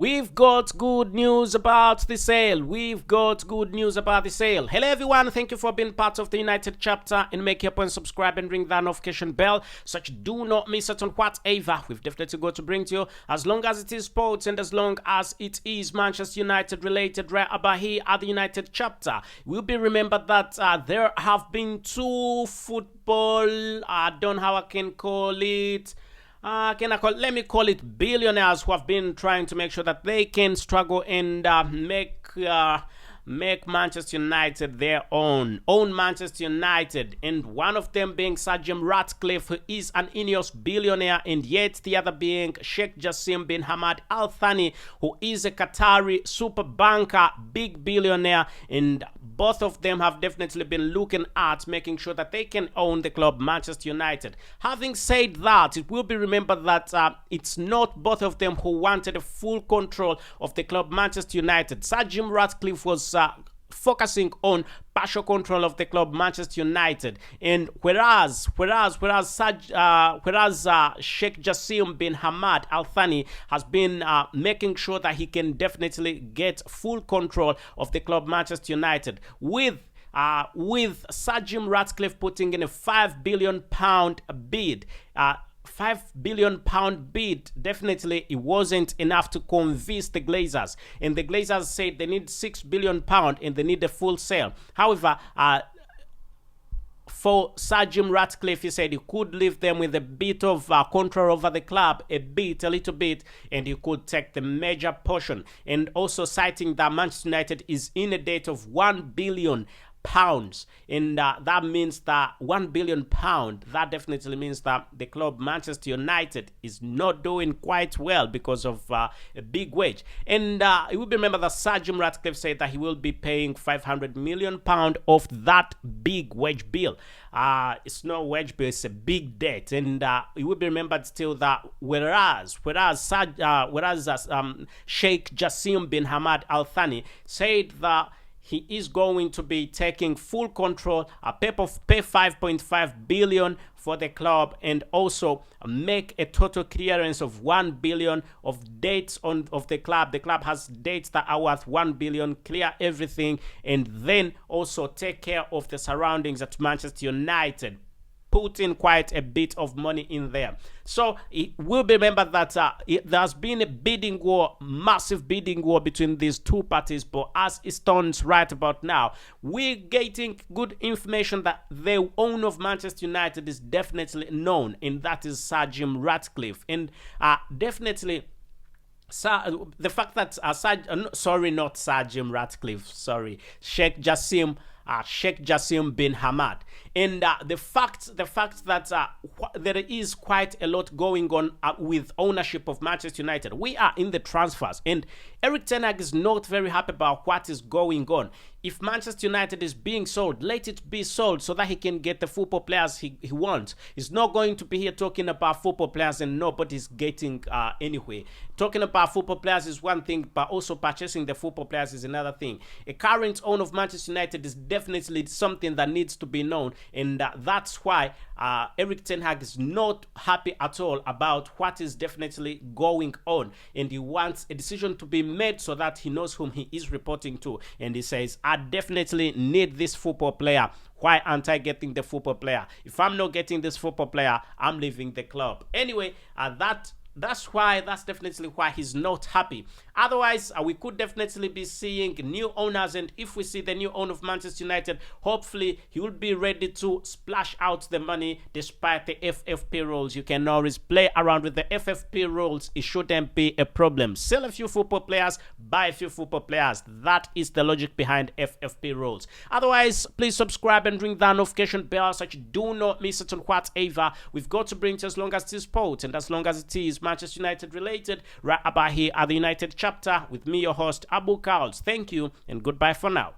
We've got good news about the sale. We've got good news about the sale. Hello, everyone. Thank you for being part of the United chapter. And make your point, subscribe, and ring that notification bell so that you do not miss out on whatever we've definitely got to bring to you. As long as it is sports and as long as it is Manchester United related, right about here at the United chapter, we'll be remembered that there have been two football, I don't know how I can call it. Let me call it billionaires who have been trying to make sure that they can struggle and make Manchester United their own Manchester United, and one of them being Sir Jim Ratcliffe, who is an Ineos billionaire, and yet the other being Sheikh Jassim bin Hamad Al Thani, who is a Qatari super banker, big billionaire, and both of them have definitely been looking at making sure that they can own the club Manchester United. Having said that, it will be remembered that it's not both of them who wanted a full control of the club Manchester United. Sir Jim Ratcliffe was focusing on partial control of the club Manchester United, and whereas Sheikh Jassim bin Hamad Al Thani has been making sure that he can definitely get full control of the club Manchester United, with Sir Jim Ratcliffe putting in a £5 billion bid. £5 billion bid, definitely it wasn't enough to convince the Glazers, and the Glazers said they need £6 billion and they need a full sale. However, for Sir Jim Ratcliffe, he said he could leave them with a bit of control over the club, a little bit, and he could take the major portion, and also citing that Manchester United is in a debt of £1 billion, and that means that £1 billion, that definitely means that the club Manchester United is not doing quite well because of a big wage. And it will be remembered that Sir Jim Ratcliffe said that he will be paying £500 million of that big wage bill. It's not wage bill, it's a big debt, and it will be remembered still that whereas Sheikh Jassim bin Hamad Al Thani said that he is going to be taking full control, pay 5.5 billion for the club, and also make a total clearance of 1 billion of debts of the club. The club has debts that are worth 1 billion, clear everything, and then also take care of the surroundings at Manchester United. Put in quite a bit of money in there. So it will be remembered that there's been a bidding war, massive bidding war between these two parties, but as it stands right about now, we're getting good information that the owner of Manchester United is definitely known, and that is Sir Jim Ratcliffe. And definitely the fact that not Sir Jim Ratcliffe, Sheikh Jassim bin Hamad, and the fact that there is quite a lot going on with ownership of Manchester United. We are in the transfers, and Erik ten Hag is not very happy about what is going on. If Manchester United is being sold, let it be sold so that he can get the football players he wants. He's not going to be here talking about football players and nobody's getting anywhere. Talking about football players is one thing, but also purchasing the football players is another thing. A current owner of Manchester United is definitely something that needs to be known, and that's why Erik ten Hag is not happy at all about what is definitely going on, and he wants a decision to be made so that he knows whom he is reporting to. And he says, I definitely need this football player. Why aren't I getting the football player? If I'm not getting this football player, I'm leaving the club. Anyway, that's definitely why he's not happy. Otherwise, we could definitely be seeing new owners, and if we see the new owner of Manchester United, hopefully he will be ready to splash out the money despite the FFP rules. You can always play around with the FFP rules. It shouldn't be a problem. Sell a few football players, buy a few football players. That is the logic behind FFP rules. Otherwise, please subscribe and ring that notification bell so that you do not miss it on whatever we've got to bring to, as long as it is sport and as long as it is Manchester United related, right about here at the United chapter with me, your host, Abu KALS. Thank you and goodbye for now.